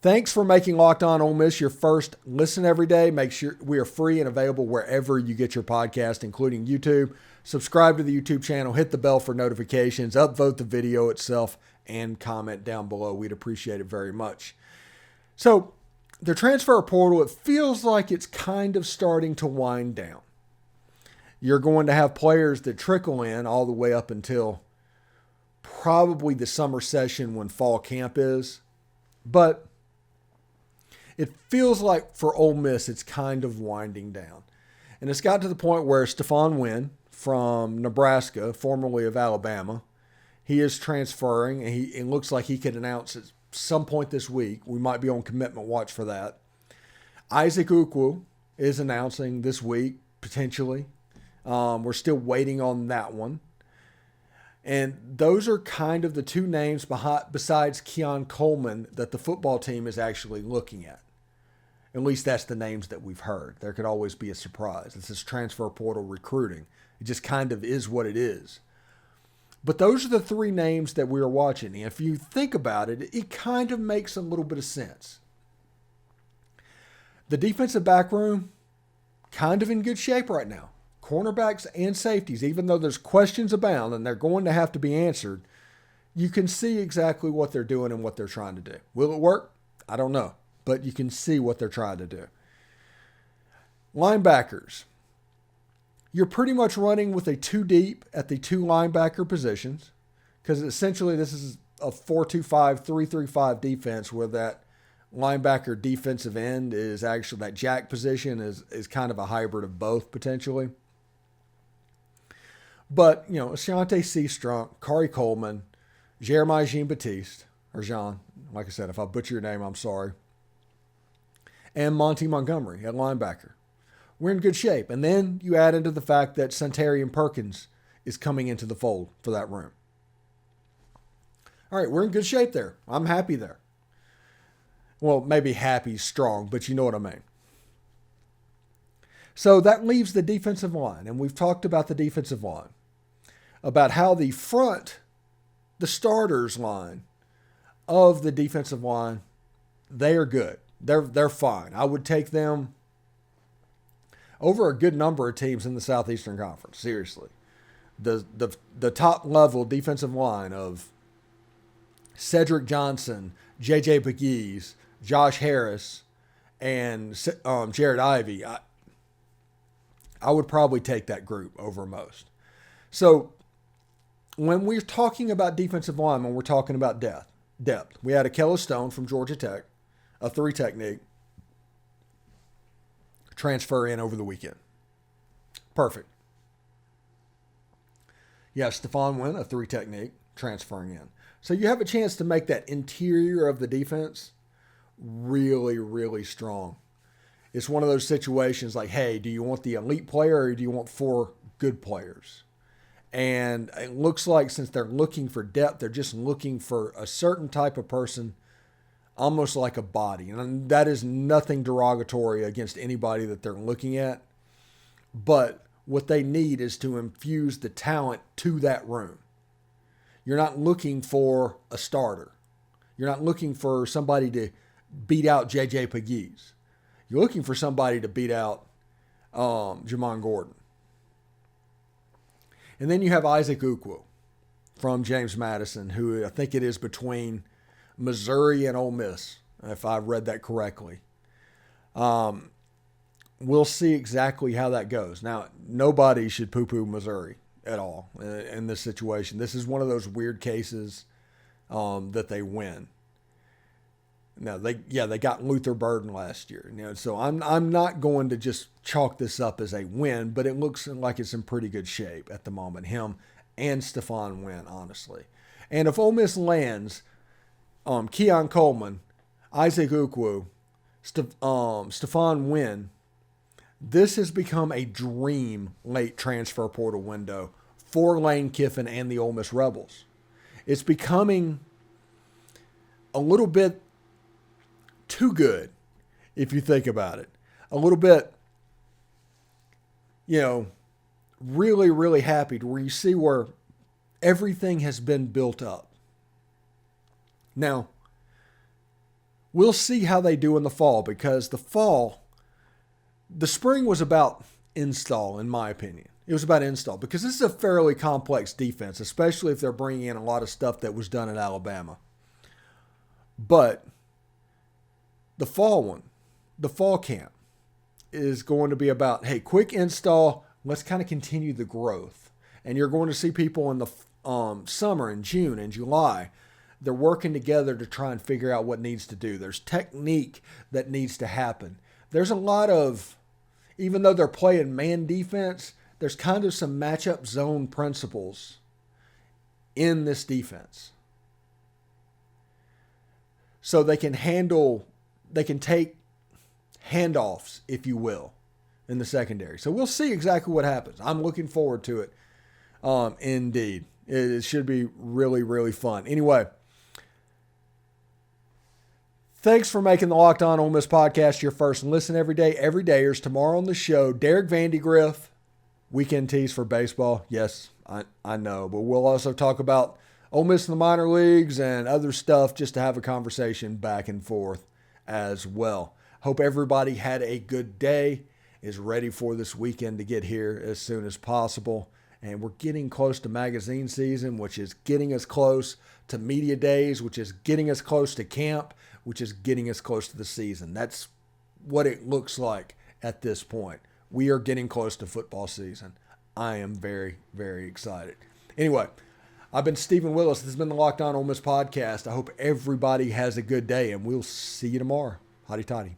Thanks for making Locked On Ole Miss your first listen every day. Make sure we are free and available wherever you get your podcast, including YouTube. Subscribe to the YouTube channel, hit the bell for notifications, upvote the video itself, and comment down below. We'd appreciate it very much. So the transfer portal, it feels like it's kind of starting to wind down. You're going to have players that trickle in all the way up until probably the summer session when fall camp is. But it feels like for Ole Miss, it's kind of winding down. And it's got to the point where Stephon Wynn from Nebraska, formerly of Alabama, he is transferring, and it looks like he could announce at some point this week. We might be on commitment watch for that. Isaac Ukwu is announcing this week, potentially. We're still waiting on that one. And those are kind of the two names besides Keon Coleman that the football team is actually looking at. At least that's the names that we've heard. There could always be a surprise. This is transfer portal recruiting. It just kind of is what it is. But those are the three names that we are watching. And if you think about it, it kind of makes a little bit of sense. The defensive back room, kind of in good shape right now. Cornerbacks and safeties, even though there's questions abound and they're going to have to be answered, you can see exactly what they're doing and what they're trying to do. Will it work? I don't know. But you can see what they're trying to do. Linebackers. You're pretty much running with a two deep at the two linebacker positions, because essentially this is a 4-2-5, 3-3-5 defense where that linebacker defensive end is actually, that jack position is kind of a hybrid of both potentially. But, you know, Ashanti Seastrunk, Kari Coleman, Jeremiah Jean-Baptiste, or Jean, like I said, if I butcher your name, I'm sorry, and Monty Montgomery at linebacker. We're in good shape. And then you add into the fact that Santarian Perkins is coming into the fold for that room. All right, we're in good shape there. I'm happy there. Well, maybe happy, strong, but you know what I mean. So that leaves the defensive line. And we've talked about the defensive line, about how the front, the starters line of the defensive line, they are good. They're fine. I would take them over a good number of teams in the Southeastern Conference. Seriously. The top level defensive line of Cedric Johnson, J.J. Pegues, Josh Harris, and Jared Ivey, I would probably take that group over most. So when we're talking about defensive line, when we're talking about depth, we had Akella Stone from Georgia Tech, a 3 technique, transfer in over the weekend. Perfect. You have Stephon Wynn, a 3 technique, transferring in. So you have a chance to make that interior of the defense really, really strong. It's one of those situations like, hey, do you want the elite player or do you want 4 good players? And it looks like since they're looking for depth, they're just looking for a certain type of person, almost like a body. And that is nothing derogatory against anybody that they're looking at. But what they need is to infuse the talent to that room. You're not looking for a starter. You're not looking for somebody to beat out J.J. Pegues. You're looking for somebody to beat out Jamon Gordon. And then you have Isaac Ukwu from James Madison, who I think it is between Missouri and Ole Miss, if I read that correctly. We'll see exactly how that goes. Now, nobody should poo-poo Missouri at all in this situation. This is one of those weird cases that they win. Now, they got Luther Burden last year. You know, so I'm not going to just chalk this up as a win, but it looks like it's in pretty good shape at the moment. Him and Stephon Wynn, honestly. And if Ole Miss lands Keon Coleman, Isaac Ukwu, Stephon Wynn, this has become a dream late transfer portal window for Lane Kiffin and the Ole Miss Rebels. It's becoming a little bit too good, if you think about it. A little bit, really, really happy to where you see where everything has been built up. Now, we'll see how they do in the fall, because the spring was about install, in my opinion. It was about install because this is a fairly complex defense, especially if they're bringing in a lot of stuff that was done at Alabama. But the fall camp is going to be about, hey, quick install, let's kind of continue the growth. And you're going to see people in the summer, in June and July, they're working together to try and figure out what needs to do. There's technique that needs to happen. There's a lot of, even though they're playing man defense, there's kind of some matchup zone principles in this defense. So they can take handoffs, if you will, in the secondary. So we'll see exactly what happens. I'm looking forward to it. Indeed. It should be really, really fun. Anyway, thanks for making the Locked On Ole Miss podcast your first listen every day. Every dayers. Tomorrow on the show, Derek Vandegrift, weekend tease for baseball. Yes, I know. But we'll also talk about Ole Miss in the minor leagues and other stuff just to have a conversation back and forth as well. Hope everybody had a good day, is ready for this weekend to get here as soon as possible. And we're getting close to magazine season, which is getting us close to media days, which is getting us close to camp, which is getting us close to the season. That's what it looks like at this point. We are getting close to football season. I am very, very excited. Anyway, I've been Stephen Willis. This has been the Locked On Ole Miss podcast. I hope everybody has a good day, and we'll see you tomorrow. Hotty toddy.